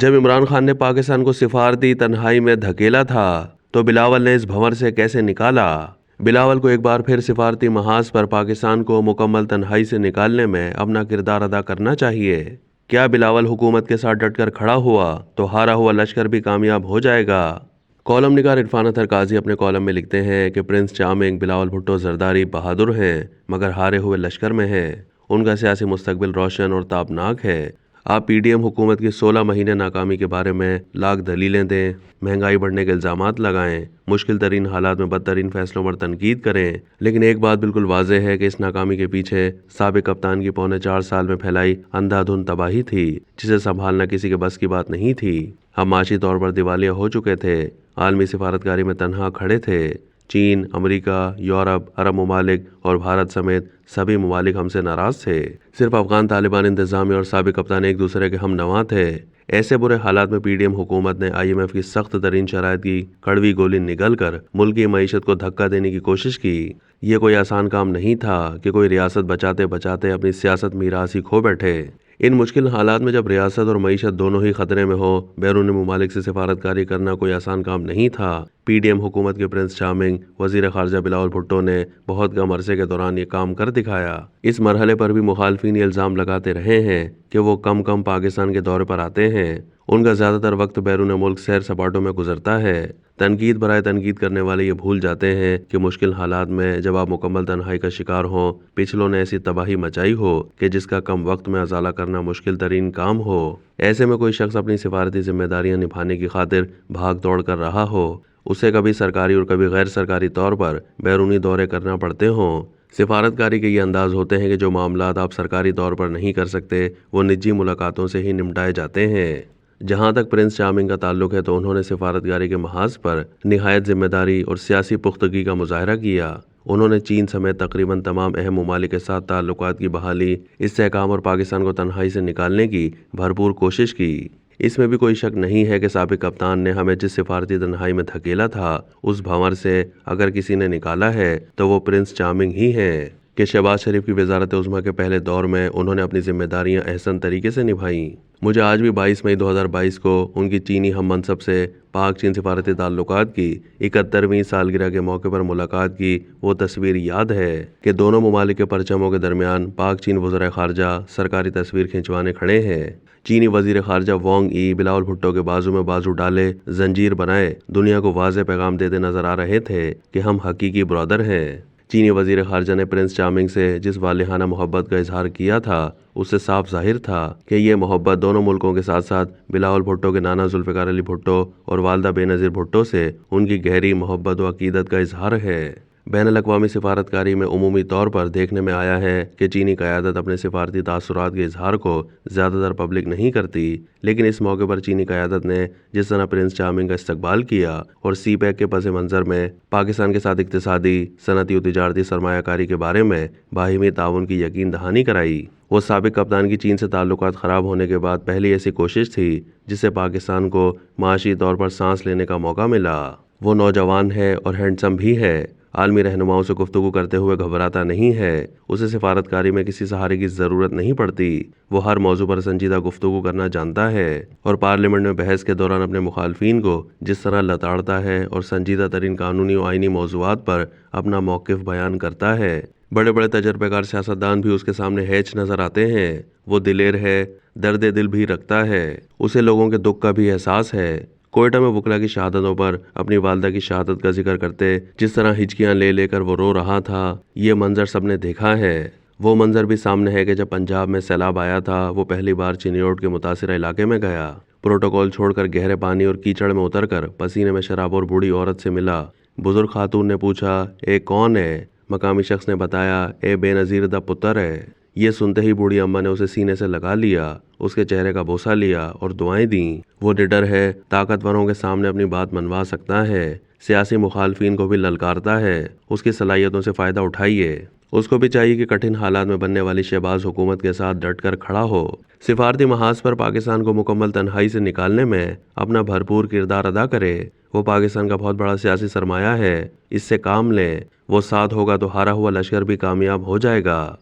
جب عمران خان نے پاکستان کو سفارتی تنہائی میں دھکیلا تھا تو بلاول نے اس بھنور سے کیسے نکالا؟ بلاول کو ایک بار پھر سفارتی محاذ پر پاکستان کو مکمل تنہائی سے نکالنے میں اپنا کردار ادا کرنا چاہیے۔ کیا بلاول حکومت کے ساتھ ڈٹ کر کھڑا ہوا تو ہارا ہوا لشکر بھی کامیاب ہو جائے گا۔ کالم نگار عرفان اطہر قاضی اپنے کالم میں لکھتے ہیں کہ پرنس چارمنگ بلاول بھٹو زرداری بہادر ہیں مگر ہارے ہوئے لشکر میں ہیں۔ ان کا سیاسی مستقبل روشن اور تابناک ہے۔ آپ پی ڈی ایم حکومت کی 16 مہینے ناکامی کے بارے میں لاکھ دلیلیں دیں، مہنگائی بڑھنے کے الزامات لگائیں، مشکل ترین حالات میں بدترین فیصلوں پر تنقید کریں، لیکن ایک بات بالکل واضح ہے کہ اس ناکامی کے پیچھے سابق کپتان کی 4.25 سال میں پھیلائی اندھا دھند تباہی تھی جسے سنبھالنا کسی کے بس کی بات نہیں تھی۔ ہم معاشی طور پر دیوالیہ ہو چکے تھے، عالمی سفارتکاری میں تنہا کھڑے تھے۔ چین، امریکہ، یورپ، عرب ممالک اور بھارت سمیت سبھی ممالک ہم سے ناراض تھے۔ صرف افغان طالبان انتظامیہ اور سابق کپتان ایک دوسرے کے ہم نوا تھے۔ ایسے برے حالات میں پی ڈی ایم حکومت نے آئی ایم ایف کی سخت ترین شرائط کی کڑوی گولی نگل کر ملک کی معیشت کو دھکا دینے کی کوشش کی۔ یہ کوئی آسان کام نہیں تھا کہ کوئی ریاست بچاتے بچاتے اپنی سیاست میراث ہی کھو بیٹھے۔ ان مشکل حالات میں جب ریاست اور معیشت دونوں ہی خطرے میں ہو، بیرون ممالک سے سفارتکاری کرنا کوئی آسان کام نہیں تھا۔ پی ڈی ایم حکومت کے پرنس چارمنگ وزیر خارجہ بلاول بھٹو نے بہت کم عرصے کے دوران یہ کام کر دکھایا۔ اس مرحلے پر بھی مخالفین یہ الزام لگاتے رہے ہیں کہ وہ کم پاکستان کے دورے پر آتے ہیں۔ ان کا زیادہ تر وقت بیرون ملک سیر سپاٹوں میں گزرتا ہے۔ تنقید برائے تنقید کرنے والے یہ بھول جاتے ہیں کہ مشکل حالات میں جب آپ مکمل تنہائی کا شکار ہوں، پچھلوں نے ایسی تباہی مچائی ہو کہ جس کا کم وقت میں ازالہ کرنا مشکل ترین کام ہو، ایسے میں کوئی شخص اپنی سفارتی ذمہ داریاں نبھانے کی خاطر بھاگ دوڑ کر رہا ہو، اسے کبھی سرکاری اور کبھی غیر سرکاری طور پر بیرونی دورے کرنا پڑتے ہوں۔ سفارتکاری کے یہ انداز ہوتے ہیں کہ جو معاملات آپ سرکاری طور پر نہیں کر سکتے وہ نجی ملاقاتوں سے ہی نمٹائے جاتے ہیں۔ جہاں تک پرنس چارمنگ کا تعلق ہے تو انہوں نے سفارتکاری کے محاذ پر نہایت ذمہ داری اور سیاسی پختگی کا مظاہرہ کیا۔ انہوں نے چین سمیت تقریباً تمام اہم ممالک کے ساتھ تعلقات کی بحالی، استحکام اور پاکستان کو تنہائی سے نکالنے کی بھرپور کوشش کی۔ اس میں بھی کوئی شک نہیں ہے کہ سابق کپتان نے ہمیں جس سفارتی تنہائی میں دھکیلا تھا اس بھنور سے اگر کسی نے نکالا ہے تو وہ پرنس چارمنگ ہی ہیں کہ شہباز شریف کی وزارت عظمیٰ کے پہلے دور میں انہوں نے اپنی ذمہ داریاں احسن طریقے سے نبھائیں۔ مجھے آج بھی 22 مئی 2022 کو ان کی چینی ہم منصب سے پاک چین سفارتی تعلقات کی 71ویں سالگرہ کے موقع پر ملاقات کی وہ تصویر یاد ہے کہ دونوں ممالک کے پرچموں کے درمیان پاک چین وزرائے خارجہ سرکاری تصویر کھنچوانے کھڑے ہیں۔ چینی وزیر خارجہ وانگ ای بلاول بھٹو کے بازو میں بازو ڈالے زنجیر بنائے دنیا کو واضح پیغام دیتے نظر آ رہے تھے کہ ہم حقیقی برادر ہیں۔ چینی وزیر خارجہ نے پرنس چارمنگ سے جس والہانہ محبت کا اظہار کیا تھا اس سے صاف ظاہر تھا کہ یہ محبت دونوں ملکوں کے ساتھ ساتھ بلاول بھٹو کے نانا ذوالفقار علی بھٹو اور والدہ بے نظیر بھٹو سے ان کی گہری محبت و عقیدت کا اظہار ہے۔ بین الاقوامی سفارتکاری میں عمومی طور پر دیکھنے میں آیا ہے کہ چینی قیادت اپنے سفارتی تاثرات کے اظہار کو زیادہ تر پبلک نہیں کرتی، لیکن اس موقع پر چینی قیادت نے جس طرح پرنس چارمنگ کا استقبال کیا اور سی پیک کے پس منظر میں پاکستان کے ساتھ اقتصادی، صنعتی و تجارتی سرمایہ کاری کے بارے میں باہمی تعاون کی یقین دہانی کرائی، وہ سابق کپتان کی چین سے تعلقات خراب ہونے کے بعد پہلی ایسی کوشش تھی جس سے پاکستان کو معاشی طور پر سانس لینے کا موقع ملا۔ وہ نوجوان ہے اور ہینڈسم بھی ہے، عالمی رہنماؤں سے گفتگو کرتے ہوئے گھبراتا نہیں ہے، اسے سفارتکاری میں کسی سہارے کی ضرورت نہیں پڑتی، وہ ہر موضوع پر سنجیدہ گفتگو کرنا جانتا ہے اور پارلیمنٹ میں بحث کے دوران اپنے مخالفین کو جس طرح لتاڑتا ہے اور سنجیدہ ترین قانونی و آئینی موضوعات پر اپنا موقف بیان کرتا ہے۔ بڑے بڑے تجربہ کار سیاستدان بھی اس کے سامنے ہیچ نظر آتے ہیں، وہ دلیر ہے، درد دل بھی رکھتا ہے، اسے لوگوں کے دکھ کا بھی احساس ہے۔ کوئٹہ میں وکلا کی شہادتوں پر اپنی والدہ کی شہادت کا ذکر کرتے جس طرح ہچکیاں لے لے کر وہ رو رہا تھا، یہ منظر سب نے دیکھا ہے۔ وہ منظر بھی سامنے ہے کہ جب پنجاب میں سیلاب آیا تھا وہ پہلی بار چنیوٹ کے متاثرہ علاقے میں گیا، پروٹوکول چھوڑ کر گہرے پانی اور کیچڑ میں اتر کر پسینے میں شراب اور بوڑھی عورت سے ملا۔ بزرگ خاتون نے پوچھا، اے کون ہے؟ مقامی شخص نے بتایا، اے بے نظیر دا پتر ہے۔ یہ سنتے ہی بوڑھی اماں نے اسے سینے سے لگا لیا، اس کے چہرے کا بوسہ لیا اور دعائیں دیں۔ وہ نڈر ہے، طاقتوروں کے سامنے اپنی بات منوا سکتا ہے، سیاسی مخالفین کو بھی للکارتا ہے، اس کی صلاحیتوں سے فائدہ اٹھائیے۔ اس کو بھی چاہیے کہ کٹھن حالات میں بننے والی شہباز حکومت کے ساتھ ڈٹ کر کھڑا ہو، سفارتی محاذ پر پاکستان کو مکمل تنہائی سے نکالنے میں اپنا بھرپور کردار ادا کرے۔ وہ پاکستان کا بہت بڑا سیاسی سرمایہ ہے، اس سے کام لیں، وہ ساتھ ہوگا تو ہارا ہوا لشکر بھی کامیاب ہو جائے گا۔